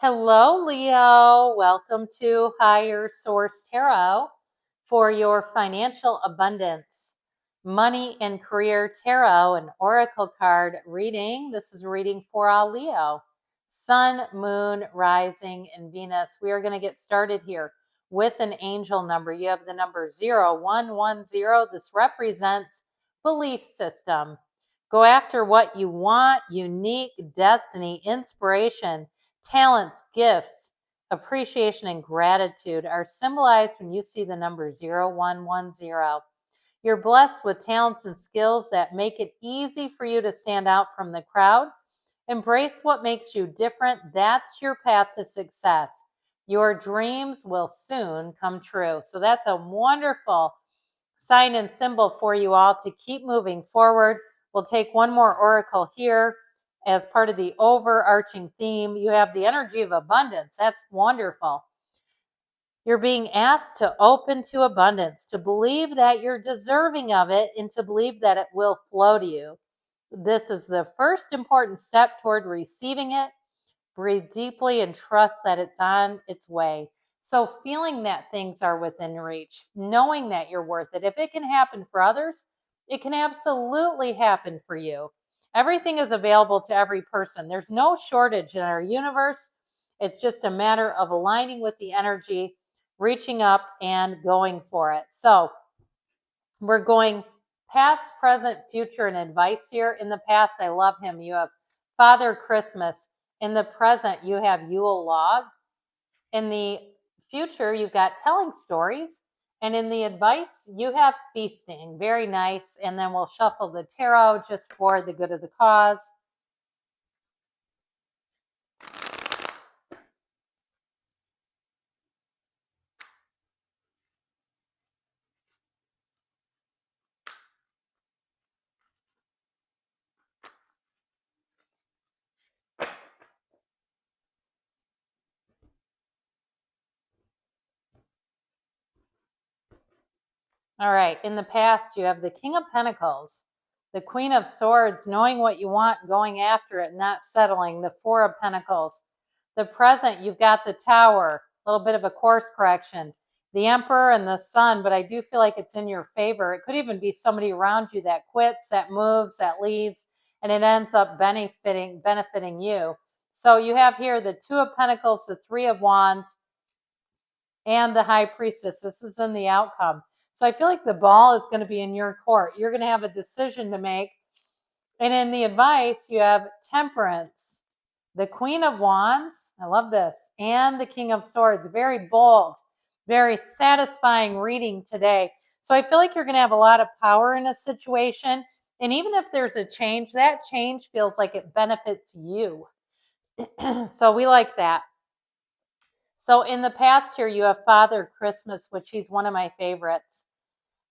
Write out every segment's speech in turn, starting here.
Hello, Leo. Welcome to Higher Source Tarot for your financial abundance, money and career tarot and oracle card reading. This is a reading for all Leo, Sun, Moon, Rising, and Venus. We are going to get started here with an angel number. You have the number 0110. This represents belief system. Go after what you want, unique destiny, inspiration. Talents, gifts, appreciation, and gratitude are symbolized when you see the number 0110. You're blessed with talents and skills that make it easy for you to stand out from the crowd. Embrace what makes you different. That's your path to success. Your dreams will soon come true. So that's a wonderful sign and symbol for you all to keep moving forward. We'll take one more oracle here as part of the overarching theme. You have the energy of abundance. That's wonderful. You're being asked to open to abundance, to believe that you're deserving of it, and to believe that it will flow to you. This is the first important step toward receiving it. Breathe deeply and trust that it's on its way. So feeling that things are within reach, knowing that you're worth it. If it can happen for others, it can absolutely happen for you. Everything is available to every person. There's no shortage in our universe. It's just a matter of aligning with the energy, reaching up and going for it. So we're going past, present, future, and advice here. In the past, I love him. You have Father Christmas. In the present, you have Yule log. In the future, you've got telling stories. And in the advice, you have feasting. Very nice. And then we'll shuffle the tarot just for the good of the cause. All right. In the past, you have the King of Pentacles, the Queen of Swords, knowing what you want, going after it, not settling, the Four of Pentacles. The present, you've got the Tower, a little bit of a course correction, the Emperor and the Sun, but I do feel like it's in your favor. It could even be somebody around you that quits, that moves, that leaves, and it ends up benefiting you. So you have here the Two of Pentacles, the Three of Wands, and the High Priestess. This is in the outcome. So I feel like the ball is going to be in your court. You're going to have a decision to make. And in the advice, you have Temperance, the Queen of Wands. I love this. And the King of Swords. Very bold, very satisfying reading today. So I feel like you're going to have a lot of power in a situation. And even if there's a change, that change feels like it benefits you. So we like that. So in the past here, you have Father Christmas, which he's one of my favorites.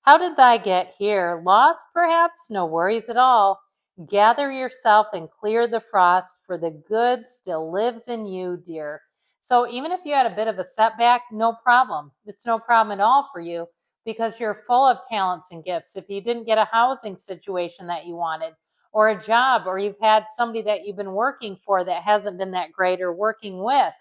How did I get here? Lost, perhaps? No worries at all. Gather yourself and clear the frost, for the good still lives in you, dear. So even if you had a bit of a setback, no problem. It's no problem at all for you because you're full of talents and gifts. If you didn't get a housing situation that you wanted, or a job, or you've had somebody that you've been working for that hasn't been that great or working with,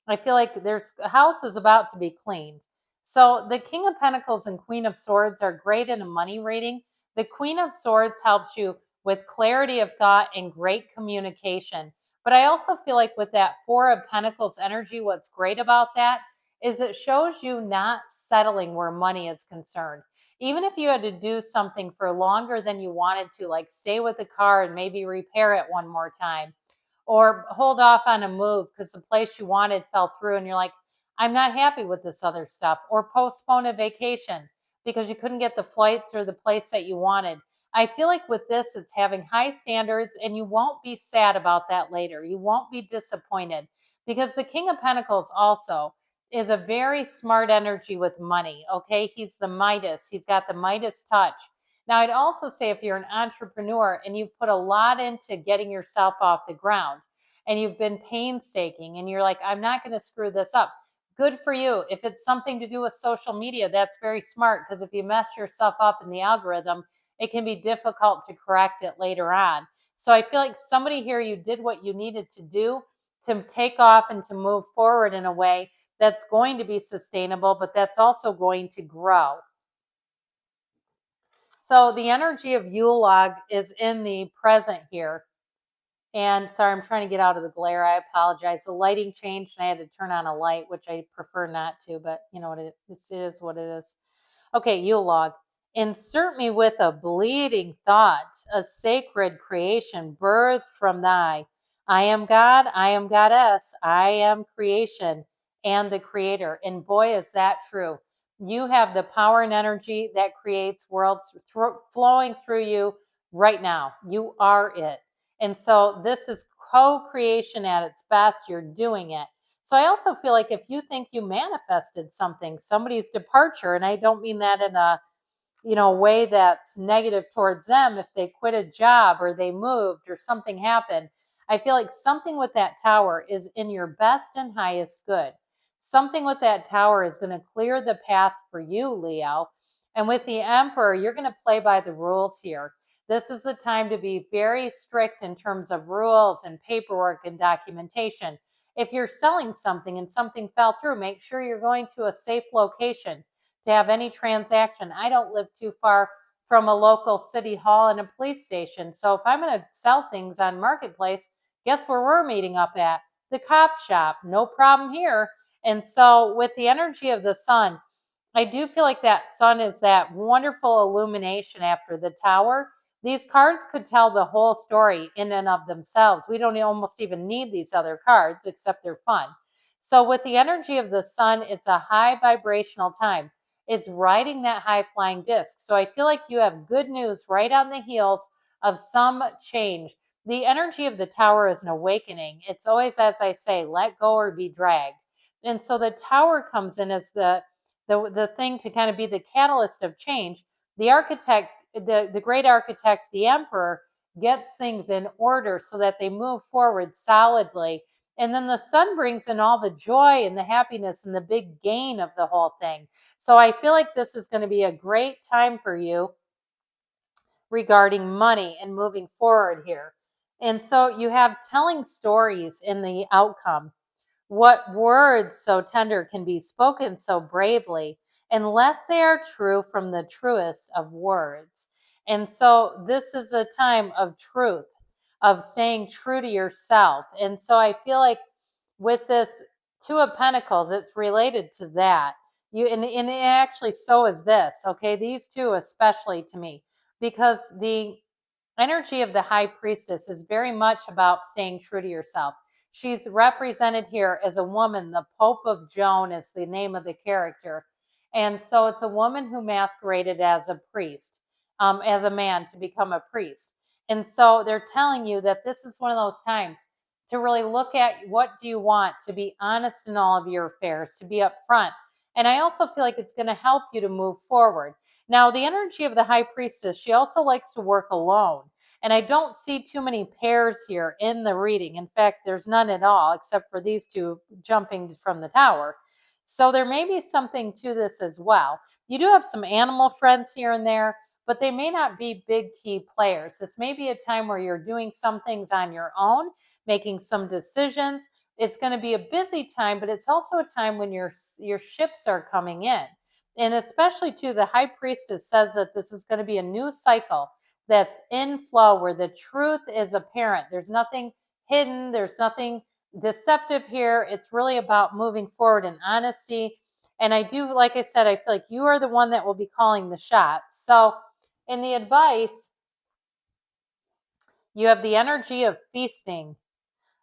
I feel like there's a house is about to be cleaned. So the King of Pentacles and Queen of Swords are great in a money reading. The Queen of Swords helps you with clarity of thought and great communication. But I also feel like with that Four of Pentacles energy, what's great about that is it shows you not settling where money is concerned. Even if you had to do something for longer than you wanted to, like stay with the car and maybe repair it one more time, or hold off on a move because the place you wanted fell through and you're like, I'm not happy with this other stuff, or postpone a vacation because you couldn't get the flights or the place that you wanted. I feel like with this, it's having high standards and you won't be sad about that later. You won't be disappointed because the King of Pentacles also is a very smart energy with money. Okay. He's the Midas. He's got the Midas touch. Now, I'd also say if you're an entrepreneur and you've put a lot into getting yourself off the ground and you've been painstaking and you're like, I'm not going to screw this up. Good for you. If it's something to do with social media, that's very smart because if you mess yourself up in the algorithm, it can be difficult to correct it later on. So I feel like somebody here, you did what you needed to do to take off and to move forward in a way that's going to be sustainable, but that's also going to grow. So the energy of Yule log is in the present here. And sorry, I'm trying to get out of the glare. I apologize. The lighting changed and I had to turn on a light, which I prefer not to, but you know what it is what it is. Okay, Yule log. Insert me with a bleeding thought, a sacred creation birthed from thy. I am God, I am goddess, I am creation and the creator. And boy, is that true. You have the power and energy that creates worlds flowing through you right now. You are it. And so this is co-creation at its best. You're doing it. So I also feel like if you think you manifested something, somebody's departure, and I don't mean that in a way that's negative towards them, if they quit a job or they moved or something happened, I feel like something with that tower is in your best and highest good. Something with that tower is going to clear the path for you, Leo. And with the Emperor, you're going to play by the rules here. This is the time to be very strict in terms of rules and paperwork and documentation. If you're selling something and something fell through, make sure you're going to a safe location to have any transaction. I don't live too far from a local city hall and a police station. So if I'm going to sell things on Marketplace, guess where we're meeting up at? The cop shop. No problem here. And so with the energy of the sun, I do feel like that sun is that wonderful illumination after the tower. These cards could tell the whole story in and of themselves. We don't almost even need these other cards, except they're fun. So with the energy of the sun, it's a high vibrational time. It's riding that high flying disc. So I feel like you have good news right on the heels of some change. The energy of the tower is an awakening. It's always, as I say, let go or be dragged. And so the tower comes in as the thing to kind of be the catalyst of change. The architect, the great architect, the emperor, gets things in order so that they move forward solidly. And then the sun brings in all the joy and the happiness and the big gain of the whole thing. So I feel like this is going to be a great time for you regarding money and moving forward here. And so you have telling stories in the outcome. What words so tender can be spoken so bravely, unless they are true from the truest of words? And so this is a time of truth, of staying true to yourself. And so I feel like with this Two of Pentacles, it's related to that. And actually so is this, okay? These two especially to me, because the energy of the High Priestess is very much about staying true to yourself. She's represented here as a woman. The Pope of Joan is the name of the character. And so it's a woman who masqueraded as a priest, as a man to become a priest. And so they're telling you that this is one of those times to really look at what do you want, to be honest in all of your affairs, to be upfront. And I also feel like it's going to help you to move forward. Now, the energy of the High Priestess, she also likes to work alone. And I don't see too many pairs here in the reading. In fact, there's none at all, except for these two jumping from the tower. So there may be something to this as well. You do have some animal friends here and there, but they may not be big key players. This may be a time where you're doing some things on your own, making some decisions. It's going to be a busy time, but it's also a time when your ships are coming in. And especially too, the High Priestess says that this is going to be a new cycle that's in flow where the truth is apparent. There's nothing hidden. There's nothing deceptive here. It's really about moving forward in honesty. And I do, like I said, I feel like you are the one that will be calling the shots. So in the advice, you have the energy of feasting.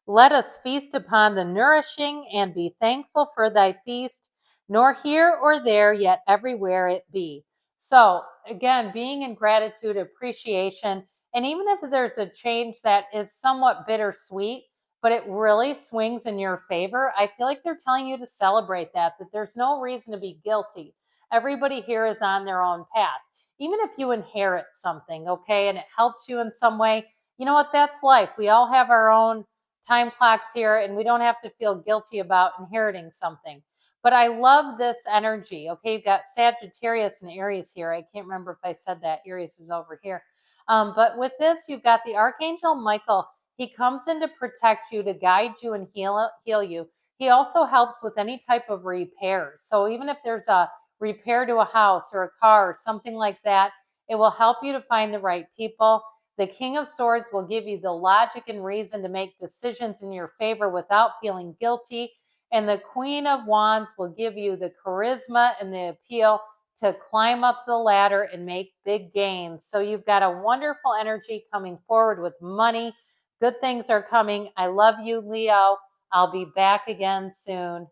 Let us feast upon the nourishing and be thankful for thy feast, nor here or there, yet everywhere it be. So, again, being in gratitude, appreciation, and even if there's a change that is somewhat bittersweet, but it really swings in your favor, I feel like they're telling you to celebrate that there's no reason to be guilty. Everybody here is on their own path. Even if you inherit something, okay, and it helps you in some way, you know what? That's life. We all have our own time clocks here, and we don't have to feel guilty about inheriting something. But I love this energy. Okay, you've got Sagittarius and Aries here. I can't remember if I said that. Aries is over here. But with this, you've got the Archangel Michael. He comes in to protect you, to guide you and heal you. He also helps with any type of repairs. So even if there's a repair to a house or a car or something like that, it will help you to find the right people. The King of Swords will give you the logic and reason to make decisions in your favor without feeling guilty. And the Queen of Wands will give you the charisma and the appeal to climb up the ladder and make big gains. So you've got a wonderful energy coming forward with money. Good things are coming. I love you, Leo. I'll be back again soon.